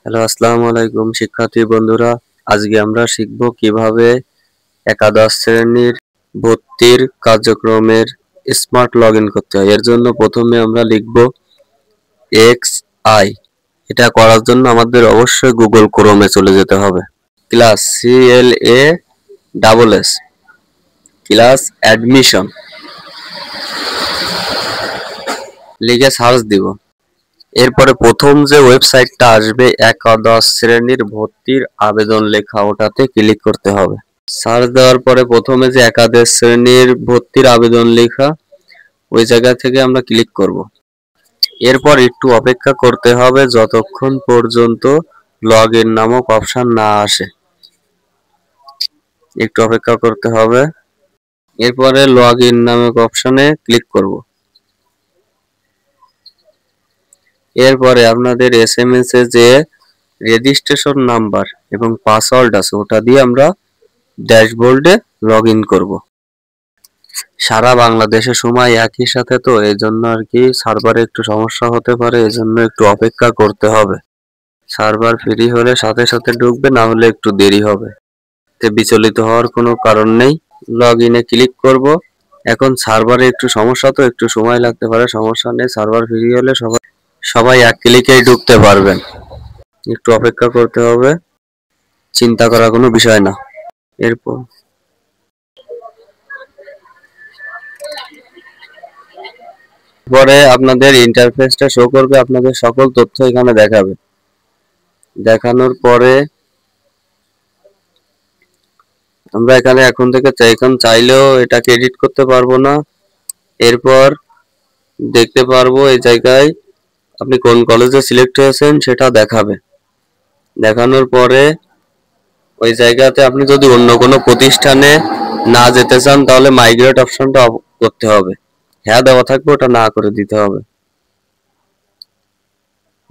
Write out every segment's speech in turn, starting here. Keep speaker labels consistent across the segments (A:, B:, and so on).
A: Hello, আসসালামু আলাইকুম শিক্ষার্থী বন্ধুরা। আজকে আমরা শিখব কিভাবে একাদশ শ্রেণীর ভর্তির কার্যক্রমের স্মার্ট লগইন করতে হয়। এর জন্য প্রথমে আমরা লিখব XI। এটা করার জন্য আমাদের অবশ্যই গুগল ক্রোমে চলে যেতে হবে। ক্লাস CLASS ক্লাস অ্যাডমিশন লিখে সার্চ দিব। এরপরে প্রথম যে ওয়েবসাইটটা আসবে একাদশ শ্রেণীর ভর্তির আবেদন লেখা, ওটাতে ক্লিক করতে হবে। সার্চ দেওয়ার পরে প্রথমে যে একাদশ শ্রেণীর ভর্তির আবেদন লেখা, ওই জায়গা থেকে আমরা ক্লিক করব। এরপর একটু অপেক্ষা করতে হবে যতক্ষণ পর্যন্ত লগ ইন নামক অপশন না আসে। একটু অপেক্ষা করতে হবে। এরপরে লগ ইন নামক অপশনে ক্লিক করব। এরপরে আপনাদের SMS এ যে রেজিস্ট্রেশন নাম্বার এবং পাসওয়ার্ড আছে, ওটা দিয়ে আমরা ড্যাশবোর্ডে লগ ইন করব। সারা বাংলাদেশে সময় একই সাথে, তো এই জন্য আর কি সার্ভারে একটু সমস্যা হতে পারে, এই জন্য একটু অপেক্ষা করতে হবে। সার্ভার ফ্রি হলে সাথে সাথে ঢুকবে, না হলে একটু দেরি হবে। বিচলিত হওয়ার কোনো কারণ নেই। লগ ইনে ক্লিক করব। এখন সার্ভারে একটু সমস্যা, তো একটু সময় লাগতে পারে, সমস্যা নেই। সার্ভার ফ্রি হলে সবাই এক ক্লিকেই ঢুকতে পারবেন। একটু অপেক্ষা করতে হবে, চিন্তা করার কোনো বিষয় না। এরপরে আপনাদের ইন্টারফেসটা শো করবে, আপনাদের সকল তথ্য এখানে দেখাবে। দেখানোর পরে আমরা এখানে এখন থেকে চাইলেও এটাকে এডিট করতে পারবো না। এরপর দেখতে পারবো এই জায়গায় আপনি কোন কলেজে সিলেক্ট হয়েছেন সেটা দেখাবে। দেখানোর পরে ওই জায়গাতে আপনি যদি অন্য কোনো প্রতিষ্ঠানে না যেতে চান, তাহলে মাইগ্রেট অপশনটা অফ করতে হবে। হ্যাঁ দেওয়া থাকবে, ওটা না করে দিতে হবে।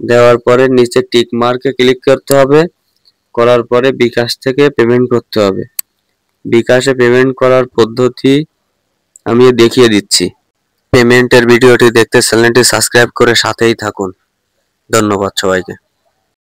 A: দেওয়ার পরে নিচে টিক মার্কে ক্লিক করতে হবে। করার পরে বিকাশ থেকে পেমেন্ট করতে হবে। বিকাশে পেমেন্ট করার পদ্ধতি আমি দেখিয়ে দিচ্ছি। পেমেন্টের ভিডিওটি দেখতে চ্যানেলটি সাবস্ক্রাইব করে সাথেই থাকুন। ধন্যবাদ সবাইকে।